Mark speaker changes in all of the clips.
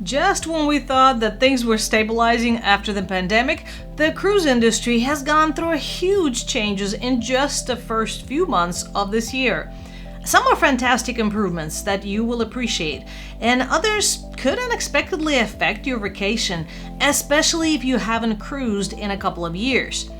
Speaker 1: Just when we thought that things were stabilizing after the pandemic, the cruise industry has gone through huge changes in just the first few months of this year. Some are fantastic improvements that you will appreciate, and others could unexpectedly affect your vacation, especially if you haven't cruised in a couple of years.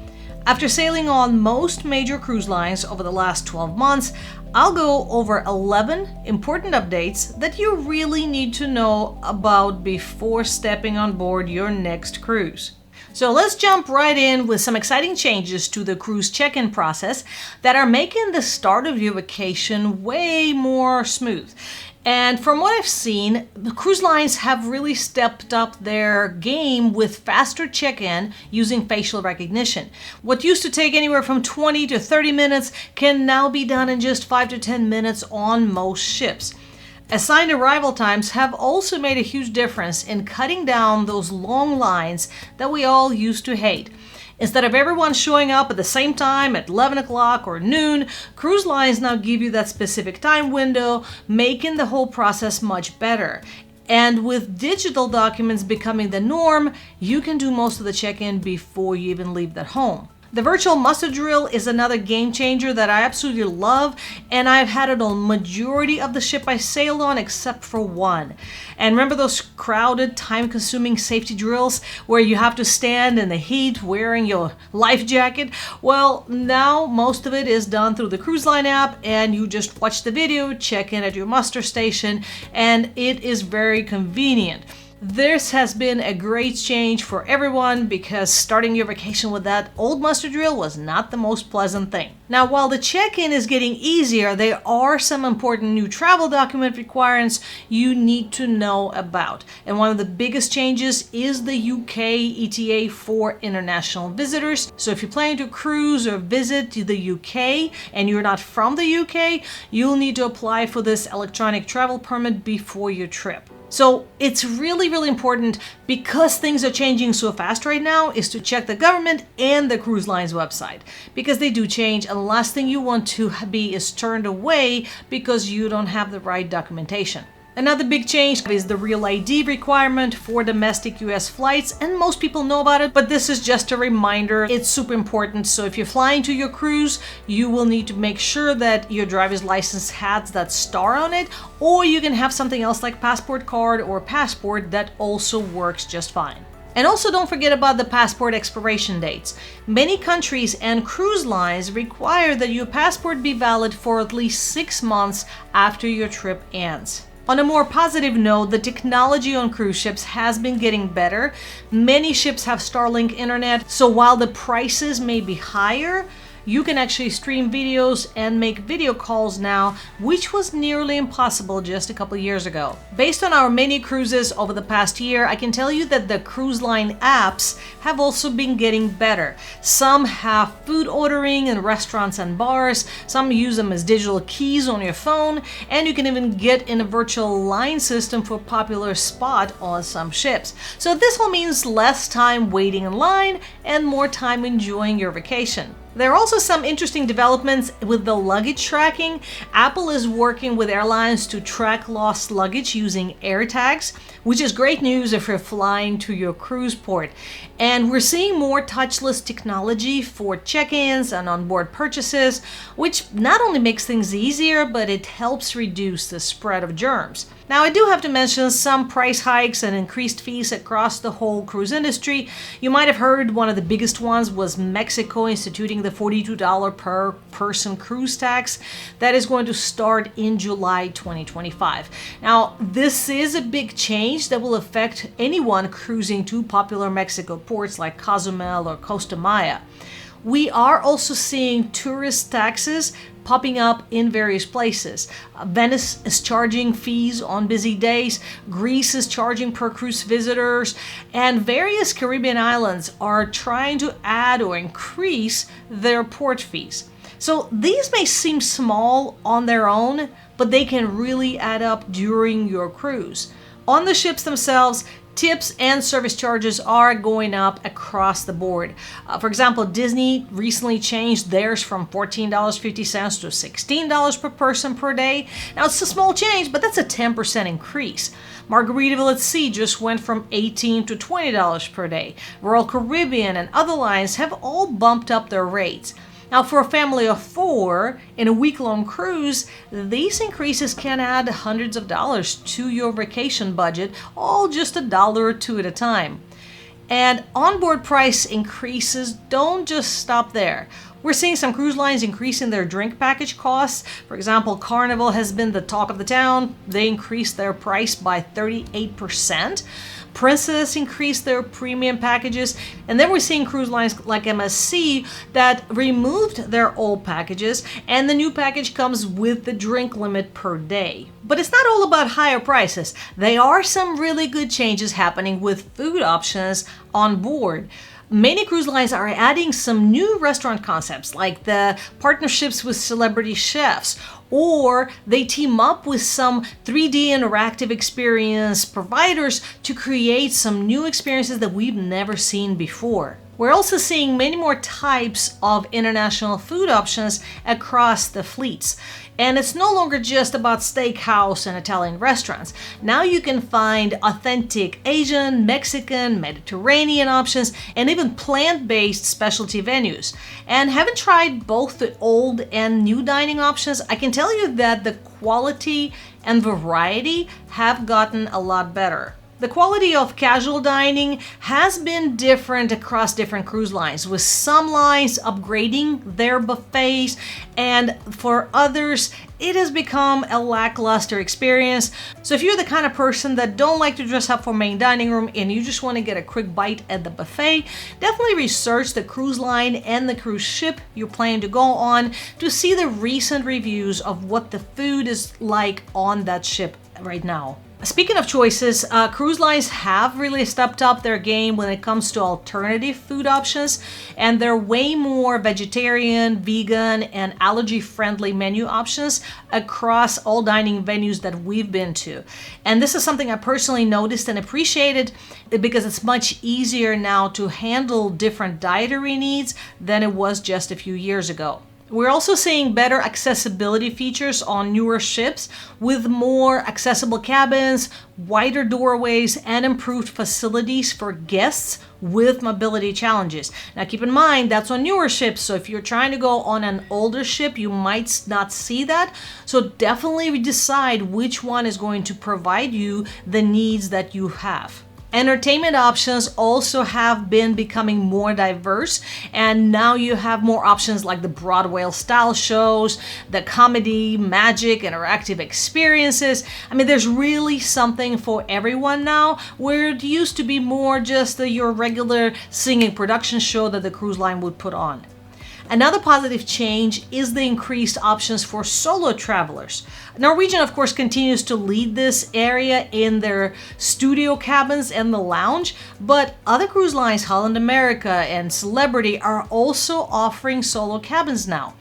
Speaker 1: After sailing on most major cruise lines over the last 12 months, I'll go over 11 important updates that you really need to know about before stepping on board your next cruise. So let's jump right in with some exciting changes to the cruise check-in process that are making the start of your vacation way more smooth. And from what I've seen, the cruise lines have really stepped up their game with faster check-in using facial recognition. What used to take anywhere from 20 to 30 minutes can now be done in just 5 to 10 minutes on most ships. Assigned arrival times have also made a huge difference in cutting down those long lines that we all used to hate. Instead of everyone showing up at the same time at 11 o'clock or noon, cruise lines now give you that specific time window, making the whole process much better. And with digital documents becoming the norm, you can do most of the check-in before you even leave that home. The virtual muster drill is another game changer that I absolutely love, and I've had it on majority of the ship I sailed on except for one. And remember those crowded, time-consuming safety drills where you have to stand in the heat wearing your life jacket? Well, now most of it is done through the cruise line app, and you just watch the video, check in at your muster station, and it is very convenient. This has been a great change for everyone because starting your vacation with that old muster drill was not the most pleasant thing. Now, while the check-in is getting easier, there are some important new travel document requirements you need to know about. And one of the biggest changes is the UK ETA for international visitors. So if you plan to cruise or visit the UK and you're not from the UK, you'll need to apply for this electronic travel permit before your trip. So it's really important, because things are changing so fast right now, is to check the government and the cruise line's website, because they do change, and the last thing you want to be is turned away because you don't have the right documentation. Another big change is the Real ID requirement for domestic US flights, and most people know about it, but this is just a reminder. It's super important. So if you're flying to your cruise, you will need to make sure that your driver's license has that star on it, or you can have something else like passport card or passport that also works just fine. And also don't forget about the passport expiration dates. Many countries and cruise lines require that your passport be valid for at least 6 months after your trip ends. On a more positive note, the technology on cruise ships has been getting better. Many ships have Starlink internet, so while the prices may be higher, you can actually stream videos and make video calls now, which was nearly impossible just a couple years ago. Based on our many cruises over the past year, I can tell you that the cruise line apps have also been getting better. Some have food ordering in restaurants and bars, some use them as digital keys on your phone, and you can even get in a virtual line system for popular spot on some ships. So this all means less time waiting in line and more time enjoying your vacation. There are also some interesting developments with the luggage tracking. Apple is working with airlines to track lost luggage using AirTags, which is great news if you're flying to your cruise port. And we're seeing more touchless technology for check-ins and onboard purchases, which not only makes things easier, but it helps reduce the spread of germs. Now, I do have to mention some price hikes and increased fees across the whole cruise industry. You might have heard one of the biggest ones was Mexico instituting the $42 per person cruise tax that is going to start in July 2025. Now, this is a big change that will affect anyone cruising to popular Mexico ports like Cozumel or Costa Maya. We are also seeing tourist taxes popping up in various places. Venice is charging fees on busy days, Greece is charging per cruise visitors, and various Caribbean islands are trying to add or increase their port fees. So these may seem small on their own, but they can really add up during your cruise. On the ships themselves, tips and service charges are going up across the board. For example, Disney recently changed theirs from $14.50 to $16 per person per day. Now, it's a small change, but that's a 10% increase. Margaritaville at Sea just went from $18 to $20 per day. Royal Caribbean and other lines have all bumped up their rates. Now, for a family of 4 in a week-long cruise, these increases can add hundreds of dollars to your vacation budget, all just $1 or $2 at a time. And onboard price increases don't just stop there. We're seeing some cruise lines increasing their drink package costs. For example, Carnival has been the talk of the town. They increased their price by 38%. Princess increased their premium packages. And then we're seeing cruise lines like MSC that removed their old packages, and the new package comes with the drink limit per day. But it's not all about higher prices. There are some really good changes happening with food options on board. Many cruise lines are adding some new restaurant concepts, like the partnerships with celebrity chefs, or they team up with some 3D interactive experience providers to create some new experiences that we've never seen before. We're also seeing many more types of international food options across the fleets. And it's no longer just about steakhouse and Italian restaurants. Now you can find authentic Asian, Mexican, Mediterranean options, and even plant-based specialty venues. And having tried both the old and new dining options, I can tell you that the quality and variety have gotten a lot better. The quality of casual dining has been different across different cruise lines, with some lines upgrading their buffets, and for others, it has become a lackluster experience. So if you're the kind of person that don't like to dress up for main dining room and you just want to get a quick bite at the buffet, definitely research the cruise line and the cruise ship you're planning to go on to see the recent reviews of what the food is like on that ship right now. Speaking of choices, cruise lines have really stepped up their game when it comes to alternative food options, and there are way more vegetarian, vegan, and allergy-friendly menu options across all dining venues that we've been to. And this is something I personally noticed and appreciated because it's much easier now to handle different dietary needs than it was just a few years ago. We're also seeing better accessibility features on newer ships with more accessible cabins, wider doorways, and improved facilities for guests with mobility challenges. Now keep in mind, that's on newer ships, so if you're trying to go on an older ship, you might not see that. So definitely decide which one is going to provide you the needs that you have. Entertainment options also have been becoming more diverse, and now you have more options like the Broadway style shows, the comedy, magic, interactive experiences. I mean, there's really something for everyone now, where it used to be more just your regular singing production show that the cruise line would put on. Another positive change is the increased options for solo travelers. Norwegian, of course, continues to lead this area in their studio cabins and the lounge, but other cruise lines, Holland America and Celebrity, are also offering solo cabins now.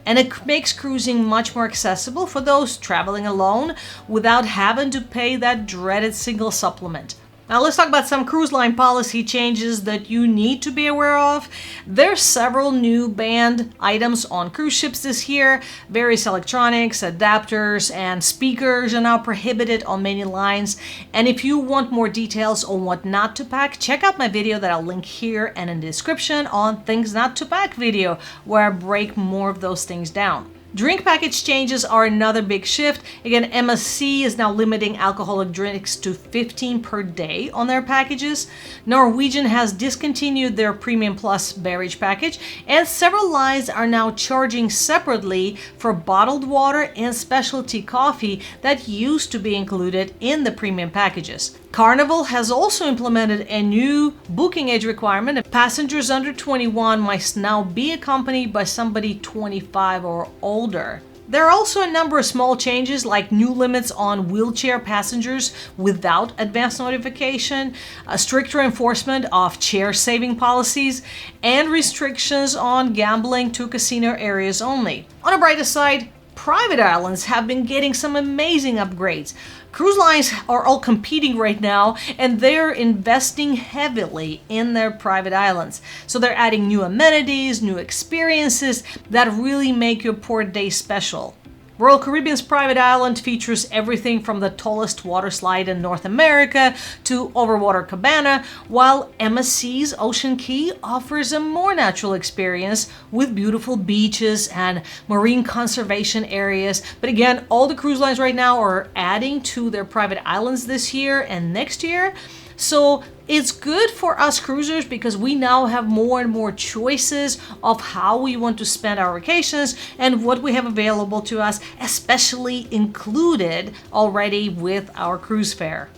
Speaker 1: And it makes cruising much more accessible for those traveling alone without having to pay that dreaded single supplement. Now let's talk about some cruise line policy changes that you need to be aware of. There's several new banned items on cruise ships this year. Various electronics, adapters, and speakers are now prohibited on many lines. And if you want more details on what not to pack, check out my video that I'll link here and in the description on Things Not to Pack video, where I break more of those things down. Drink package changes are another big shift. Again, MSC is now limiting alcoholic drinks to 15 per day on their packages. Norwegian has discontinued their Premium Plus beverage package, and several lines are now charging separately for bottled water and specialty coffee that used to be included in the premium packages. Carnival has also implemented a new booking age requirement. Passengers under 21 must now be accompanied by somebody 25 or older. There are also a number of small changes, like new limits on wheelchair passengers without advance notification, a stricter enforcement of chair saving policies, and restrictions on gambling to casino areas only. On a brighter side, private islands have been getting some amazing upgrades. Cruise lines are all competing right now, and they're investing heavily in their private islands. So they're adding new amenities, new experiences that really make your port day special. Royal Caribbean's private island features everything from the tallest water slide in North America to overwater cabana, while MSC's Ocean Key offers a more natural experience with beautiful beaches and marine conservation areas. But again, all the cruise lines right now are adding to their private islands this year and next year. So it's good for us cruisers because we now have more and more choices of how we want to spend our vacations and what we have available to us, especially included already with our cruise fare.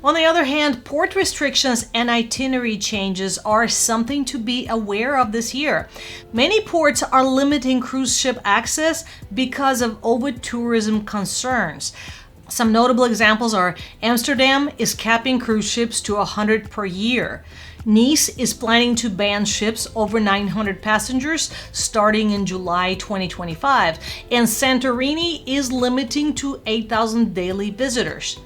Speaker 1: On the other hand, port restrictions and itinerary changes are something to be aware of this year. Many ports are limiting cruise ship access because of over-tourism concerns. Some notable examples are Amsterdam is capping cruise ships to 100 per year. Nice is planning to ban ships over 900 passengers starting in July 2025. And Santorini is limiting to 8,000 daily visitors.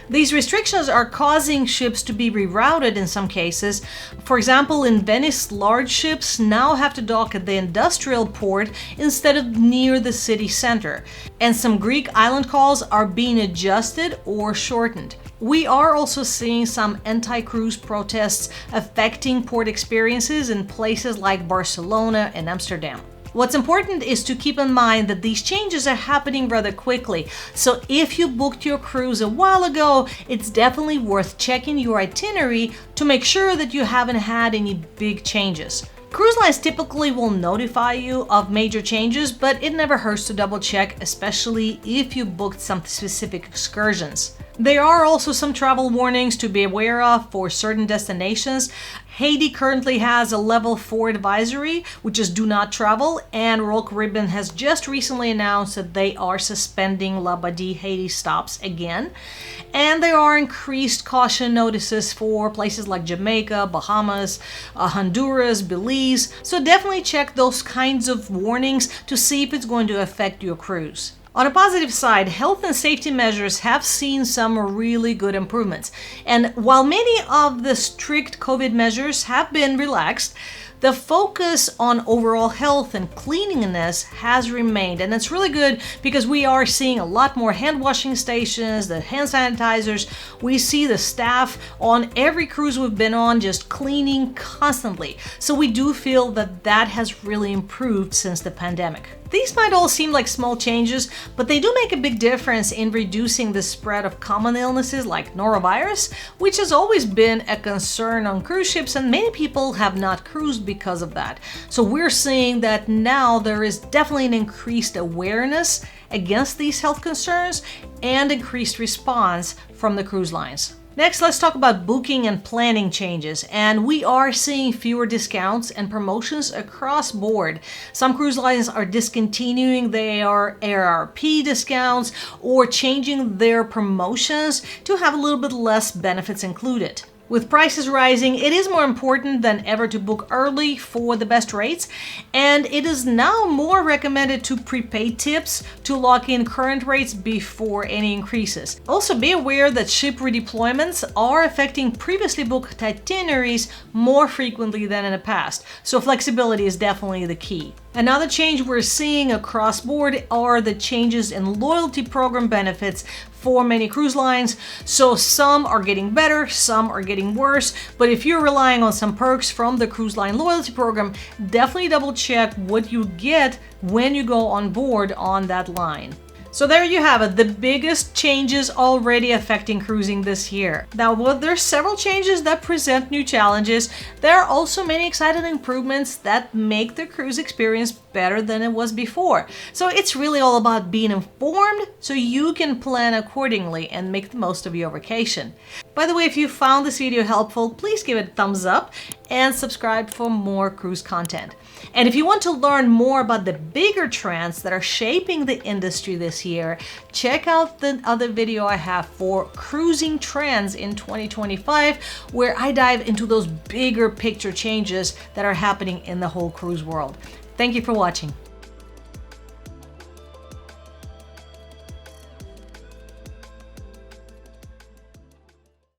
Speaker 1: These restrictions are causing ships to be rerouted in some cases. For example, in Venice, large ships now have to dock at the industrial port instead of near the city center. And some Greek island calls are being adjusted or shortened. We are also seeing some anti-cruise protests affecting port experiences in places like Barcelona and Amsterdam. What's important is to keep in mind that these changes are happening rather quickly. So if you booked your cruise a while ago, it's definitely worth checking your itinerary to make sure that you haven't had any big changes. Cruise lines typically will notify you of major changes, but it never hurts to double check, especially if you booked some specific excursions. There are also some travel warnings to be aware of for certain destinations. Haiti currently has a level 4 advisory, which is do not travel, and Royal Caribbean has just recently announced that they are suspending Labadie Haiti stops again. And there are increased caution notices for places like Jamaica, Bahamas, Honduras, Belize. So definitely check those kinds of warnings to see if it's going to affect your cruise. On a positive side, health and safety measures have seen some really good improvements. And while many of the strict COVID measures have been relaxed, the focus on overall health and cleanliness has remained. And it's really good because we are seeing a lot more hand washing stations, the hand sanitizers. We see the staff on every cruise we've been on just cleaning constantly. So we do feel that that has really improved since the pandemic. These might all seem like small changes, but they do make a big difference in reducing the spread of common illnesses like norovirus, which has always been a concern on cruise ships, and many people have not cruised because of that. So we're seeing that now there is definitely an increased awareness against these health concerns and increased response from the cruise lines. Next, let's talk about booking and planning changes. And we are seeing fewer discounts and promotions across board. Some cruise lines are discontinuing their ARP discounts or changing their promotions to have a little bit less benefits included. With prices rising, it is more important than ever to book early for the best rates, and it is now more recommended to prepay tips to lock in current rates before any increases. Also, be aware that ship redeployments are affecting previously booked itineraries more frequently than in the past, so flexibility is definitely the key. Another change we're seeing across board are the changes in loyalty program benefits for many cruise lines. So some are getting better, some are getting worse, but if you're relying on some perks from the cruise line loyalty program, definitely double check what you get when you go on board on that line. So there you have it, the biggest changes already affecting cruising this year. Now, while there's several changes that present new challenges, there are also many exciting improvements that make the cruise experience better than it was before. So it's really all about being informed so you can plan accordingly and make the most of your vacation. By the way, if you found this video helpful, please give it a thumbs up and subscribe for more cruise content. And if you want to learn more about the bigger trends that are shaping the industry this year, check out the other video I have for cruising trends in 2025, where I dive into those bigger picture changes that are happening in the whole cruise world. Thank you for watching.